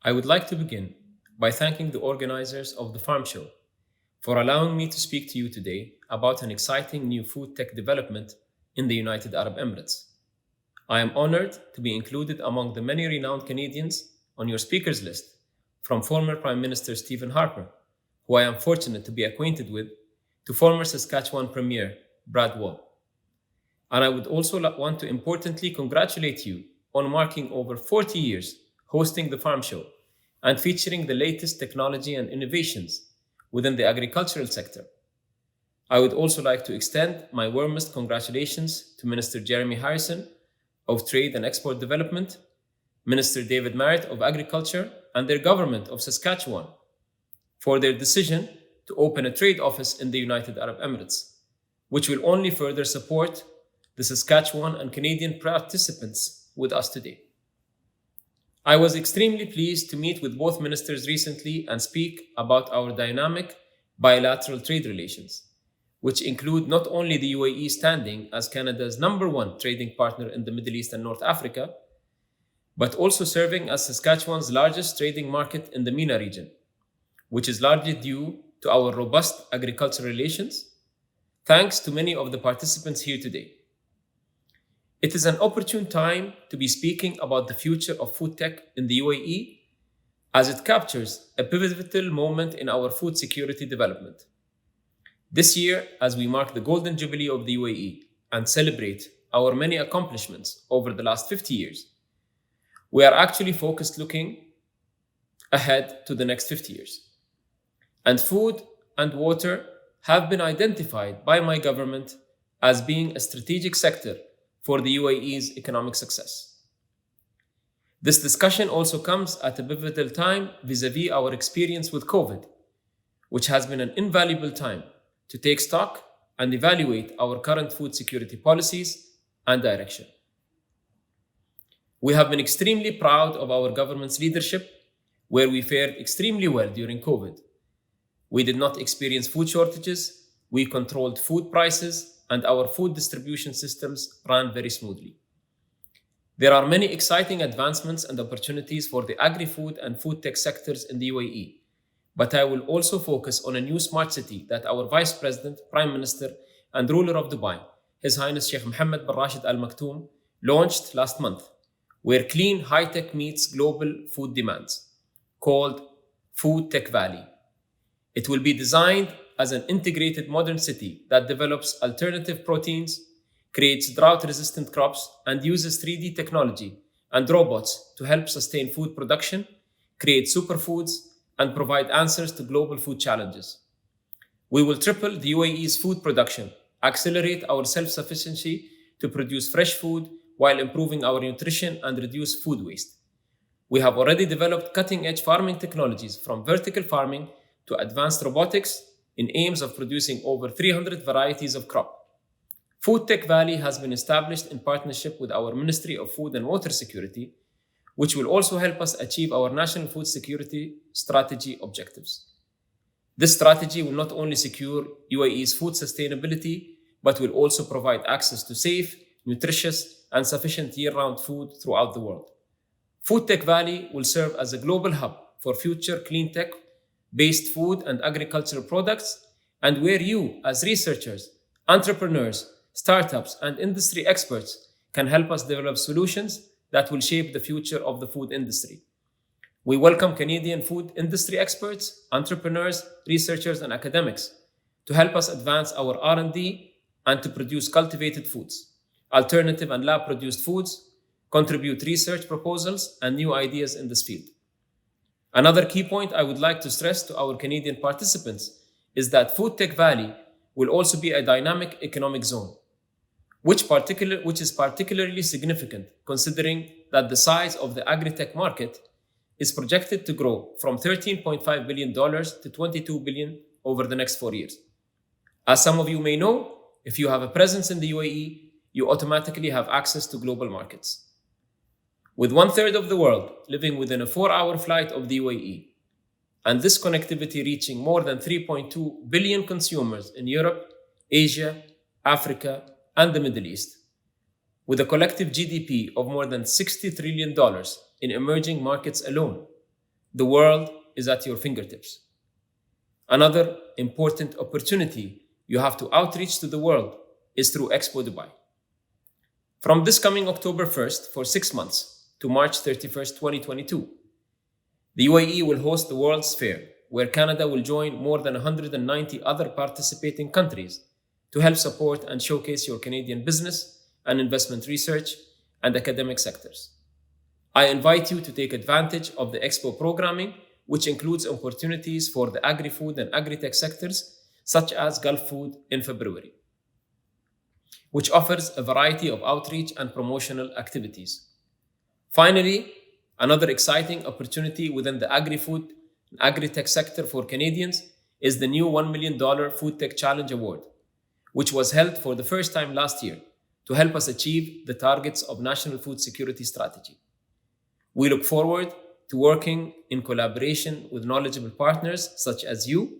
I would like to begin by thanking the organizers of the Farm Show for allowing me to speak to you today about an exciting new food tech development in the United Arab Emirates. I am honored to be included among the many renowned Canadians on your speakers list, from former Prime Minister Stephen Harper, who I am fortunate to be acquainted with, to former Saskatchewan Premier Brad Wall. And I would also want to importantly congratulate you on marking over 40 years hosting the Farm Show and featuring the latest technology and innovations within the agricultural sector. I would also like to extend my warmest congratulations to Minister Jeremy Harrison of Trade and Export Development, Minister David Merritt of Agriculture, and their government of Saskatchewan for their decision to open a trade office in the United Arab Emirates, which will only further support the Saskatchewan and Canadian participants with us today. I was extremely pleased to meet with both ministers recently and speak about our dynamic bilateral trade relations, which include not only the UAE standing as Canada's #1 trading partner in the Middle East and North Africa, but also serving as Saskatchewan's largest trading market in the MENA region, which is largely due to our robust agricultural relations, thanks to many of the participants here today. It is an opportune time to be speaking about the future of food tech in the UAE, as it captures a pivotal moment in our food security development. This year, as we mark the Golden Jubilee of the UAE and celebrate our many accomplishments over the last 50 years, we are actually focused looking ahead to the next 50 years. And food and water have been identified by my government as being a strategic sector for the UAE's economic success. This discussion also comes at a pivotal time vis-à-vis our experience with COVID, which has been an invaluable time to take stock and evaluate our current food security policies and direction. We have been extremely proud of our government's leadership, where we fared extremely well during COVID. We did not experience food shortages, we controlled food prices, and our food distribution systems ran very smoothly. There are many exciting advancements and opportunities for the agri-food and food tech sectors in the UAE, but I will also focus on a new smart city that our Vice President, Prime Minister, and ruler of Dubai, His Highness Sheikh Mohammed bin Rashid Al Maktoum, launched last month, where clean high-tech meets global food demands, called Food Tech Valley. It will be designed as an integrated modern city that develops alternative proteins, creates drought-resistant crops, and uses 3D technology and robots to help sustain food production, create superfoods, and provide answers to global food challenges. We will triple the UAE's food production, accelerate our self-sufficiency to produce fresh food while improving our nutrition and reduce food waste. We have already developed cutting-edge farming technologies from vertical farming to advanced robotics in aims of producing over 300 varieties of crop. Food Tech Valley has been established in partnership with our Ministry of Food and Water Security, which will also help us achieve our national food security strategy objectives. This strategy will not only secure UAE's food sustainability, but will also provide access to safe, nutritious, and sufficient year-round food throughout the world. Food Tech Valley will serve as a global hub for future clean tech-based food and agricultural products, and where you, as researchers, entrepreneurs, startups, and industry experts can help us develop solutions that will shape the future of the food industry. We welcome Canadian food industry experts, entrepreneurs, researchers, and academics to help us advance our R&D and to produce cultivated foods, alternative and lab-produced foods, contribute research proposals and new ideas in this field. Another key point I would like to stress to our Canadian participants is that Food Tech Valley will also be a dynamic economic zone, which is particularly significant considering that the size of the agri-tech market is projected to grow from $13.5 billion to $22 billion over the next 4 years. As some of you may know, if you have a presence in the UAE, you automatically have access to global markets. With 1/3 of the world living within a 4-hour flight of the UAE, and this connectivity reaching more than 3.2 billion consumers in Europe, Asia, Africa, and the Middle East, with a collective GDP of more than $60 trillion in emerging markets alone, The world is at your fingertips. Another important opportunity you have to outreach to the world is through Expo Dubai. From this coming October 1st for 6 months to March 31st, 2022, the UAE will host the World's Fair, where Canada will join more than 190 other participating countries to help support and showcase your Canadian business and investment research and academic sectors. I invite you to take advantage of the Expo programming, which includes opportunities for the agri-food and agri-tech sectors, such as Gulf Food in February, which offers a variety of outreach and promotional activities. Finally, another exciting opportunity within the agri-food and agri-tech sector for Canadians is the new $1 million Food Tech Challenge Award, which was held for the first time last year to help us achieve the targets of National Food Security Strategy. We look forward to working in collaboration with knowledgeable partners such as you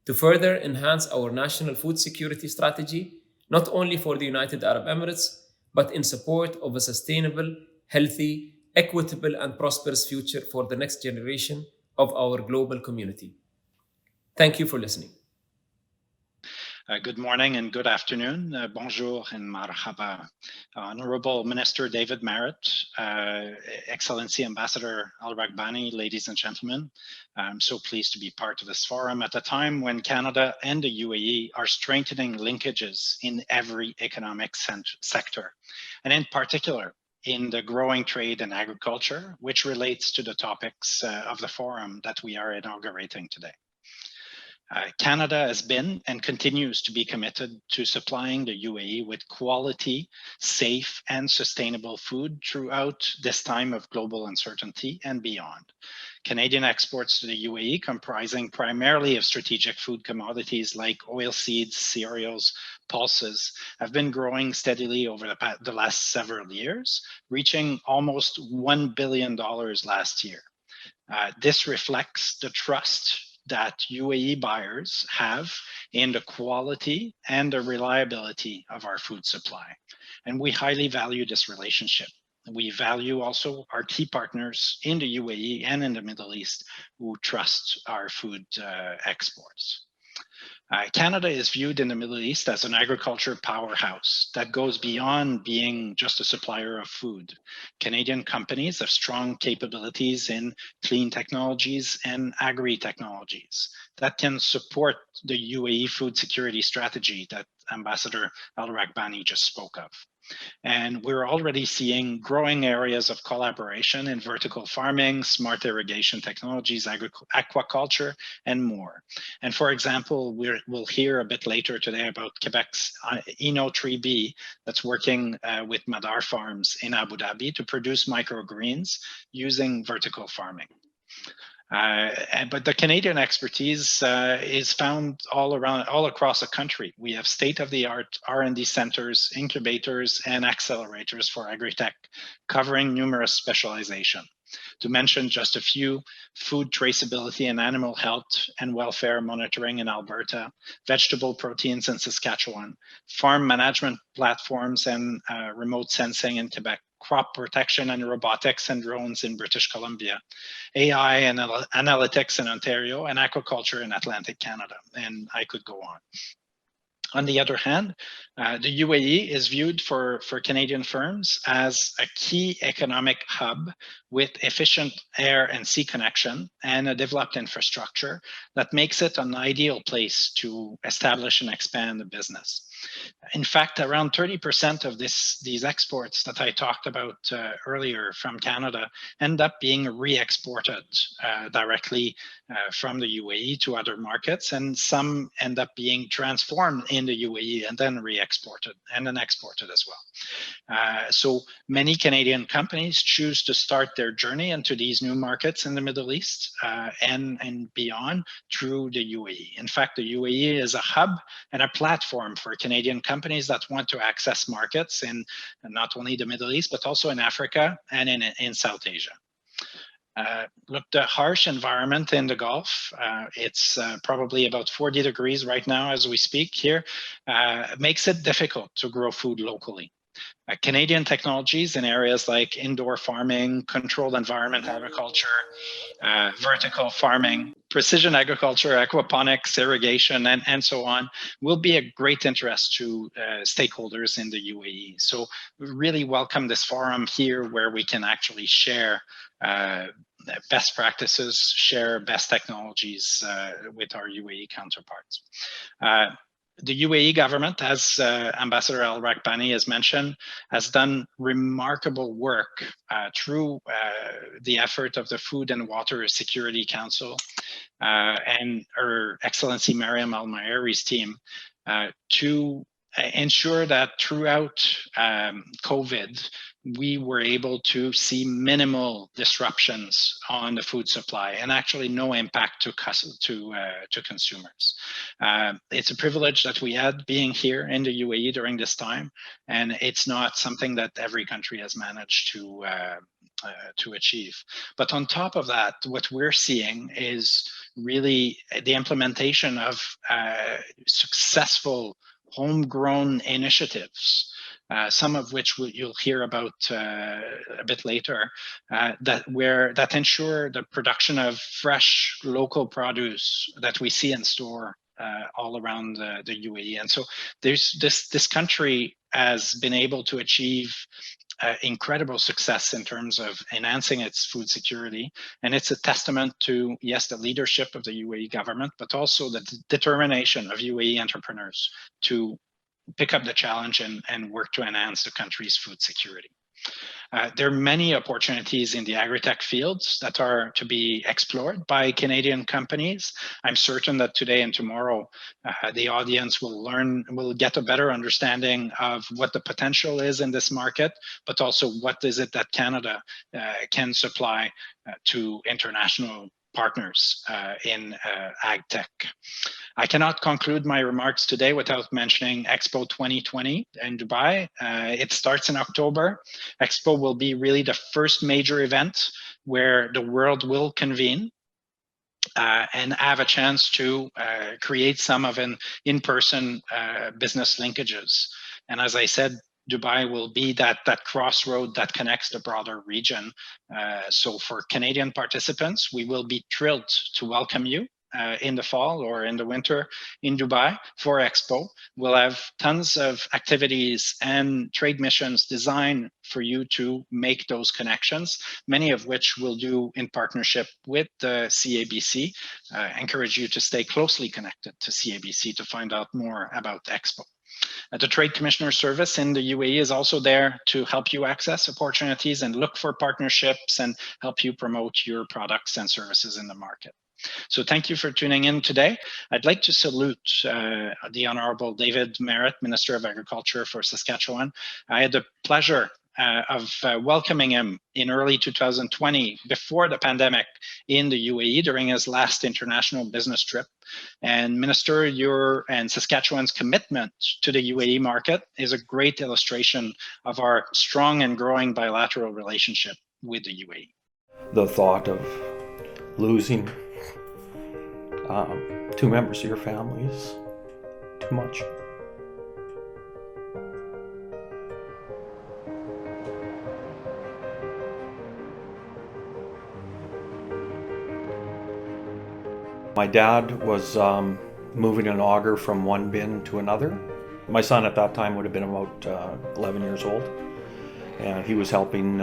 to further enhance our national food security strategy, not only for the United Arab Emirates, but in support of a sustainable, healthy, equitable, and prosperous future for the next generation of our global community. Thank you for listening. Good morning and good afternoon. Bonjour and marhaba. Honorable Minister David Marit, Excellency Ambassador Al-Raqbani, ladies and gentlemen, I'm so pleased to be part of this forum at a time when Canada and the UAE are strengthening linkages in every economic sector, and in particular in the growing trade and agriculture, which relates to the topics of the forum that we are inaugurating today. Canada has been and continues to be committed to supplying the UAE with quality, safe, and sustainable food throughout this time of global uncertainty and beyond. Canadian exports to the UAE, comprising primarily of strategic food commodities like oilseeds, cereals, pulses, have been growing steadily over the last several years, reaching almost $1 billion last year. This reflects the trust that UAE buyers have in the quality and the reliability of our food supply. And we highly value this relationship. We value also our key partners in the UAE and in the Middle East who trust our food exports. Canada is viewed in the Middle East as an agriculture powerhouse that goes beyond being just a supplier of food. Canadian companies have strong capabilities in clean technologies and agri-technologies that can support the UAE food security strategy that Ambassador Al-Raqbani just spoke of. And we're already seeing growing areas of collaboration in vertical farming, smart irrigation technologies, aquaculture, and more. And for example, we'll hear a bit later today about Quebec's Eno 3B that's working with Madar Farms in Abu Dhabi to produce microgreens using vertical farming. But the Canadian expertise is found all across the country. We have state-of-the-art R&D centers, incubators, and accelerators for agri-tech, covering numerous specialization. To mention just a few: food traceability and animal health and welfare monitoring in Alberta, vegetable proteins in Saskatchewan, farm management platforms and remote sensing in Quebec, crop protection and robotics and drones in British Columbia, AI and analytics in Ontario, and aquaculture in Atlantic Canada. And I could go on. On the other hand, the UAE is viewed for Canadian firms as a key economic hub with efficient air and sea connection and a developed infrastructure that makes it an ideal place to establish and expand a business. In fact, around 30% of these exports that I talked about earlier from Canada end up being re-exported directly from the UAE to other markets, and some end up being transformed in the UAE and then re-exported and then exported as well. So many Canadian companies choose to start their journey into these new markets in the Middle East and beyond through the UAE. In fact, the UAE is a hub and a platform for Canadian companies that want to access markets in not only the Middle East, but also in Africa and in South Asia. Look, the harsh environment in the Gulf, it's probably about 40 degrees right now as we speak here, makes it difficult to grow food locally. Canadian technologies in areas like indoor farming, controlled environment agriculture, vertical farming, precision agriculture, aquaponics, irrigation, and so on will be a great interest to stakeholders in the UAE. So we really welcome this forum here where we can actually share best practices, share best technologies with our UAE counterparts. The UAE government, as Ambassador Raqbani has mentioned, has done remarkable work through the effort of the Food and Water Security Council and Her Excellency Mariam Al-Maeri's team to ensure that throughout COVID, we were able to see minimal disruptions on the food supply and actually no impact to consumers. It's a privilege that we had being here in the UAE during this time, and it's not something that every country has managed to achieve. But on top of that, what we're seeing is really the implementation of successful homegrown initiatives, some of which you'll hear about a bit later, that ensure the production of fresh local produce that we see in store all around the UAE. And so there's this country has been able to achieve incredible success in terms of enhancing its food security. And it's a testament to, yes, the leadership of the UAE government, but also the determination of UAE entrepreneurs to pick up the challenge and work to enhance the country's food security. There are many opportunities in the agri-tech fields that are to be explored by Canadian companies. I'm certain that today and tomorrow, the audience will get a better understanding of what the potential is in this market, but also what is it that Canada can supply to international partners in ag tech. I cannot conclude my remarks today without mentioning Expo 2020 in Dubai. It starts in October. Expo will be really the first major event where the world will convene and have a chance to create some of an in-person business linkages. And as I said, Dubai will be that crossroad that connects the broader region. So for Canadian participants, we will be thrilled to welcome you in the fall or in the winter in Dubai for Expo. We'll have tons of activities and trade missions designed for you to make those connections, many of which we'll do in partnership with the CABC. I encourage you to stay closely connected to CABC to find out more about Expo. The Trade Commissioner Service in the UAE is also there to help you access opportunities and look for partnerships and help you promote your products and services in the market. So thank you for tuning in today. I'd like to salute the Honorable David Marit, Minister of Agriculture for Saskatchewan. I had the pleasure of welcoming him in early 2020 before the pandemic in the UAE during his last international business trip. And Minister, your and Saskatchewan's commitment to the UAE market is a great illustration of our strong and growing bilateral relationship with the UAE. The thought of losing 2 members of your family is too much. My dad was moving an auger from one bin to another. My son at that time would have been about 11 years old, and he was helping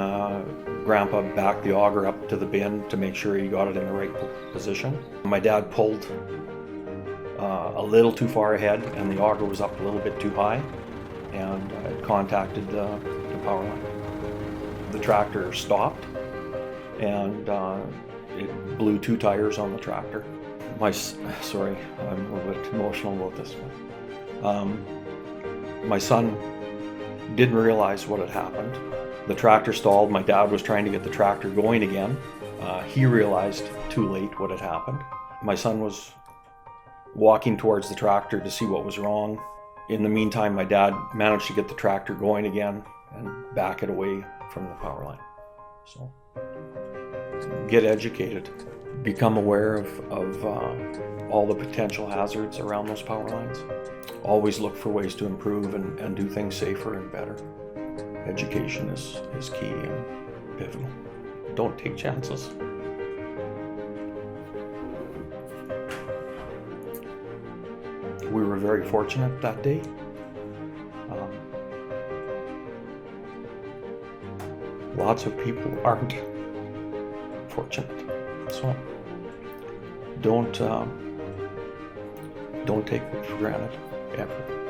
Grandpa back the auger up to the bin to make sure he got it in the right position. My dad pulled a little too far ahead, and the auger was up a little bit too high, and it contacted the power line. The tractor stopped, and it blew 2 tires on the tractor. Sorry, I'm a little bit emotional about this one. My son didn't realize what had happened. The tractor stalled. My dad was trying to get the tractor going again. He realized too late what had happened. My son was walking towards the tractor to see what was wrong. In the meantime, my dad managed to get the tractor going again and back it away from the power line. So, get educated. Become aware of all the potential hazards around those power lines. Always look for ways to improve and do things safer and better. education is key and pivotal. Don't take chances. We were very fortunate that day. Lots of people aren't fortunate, so don't take it for granted ever.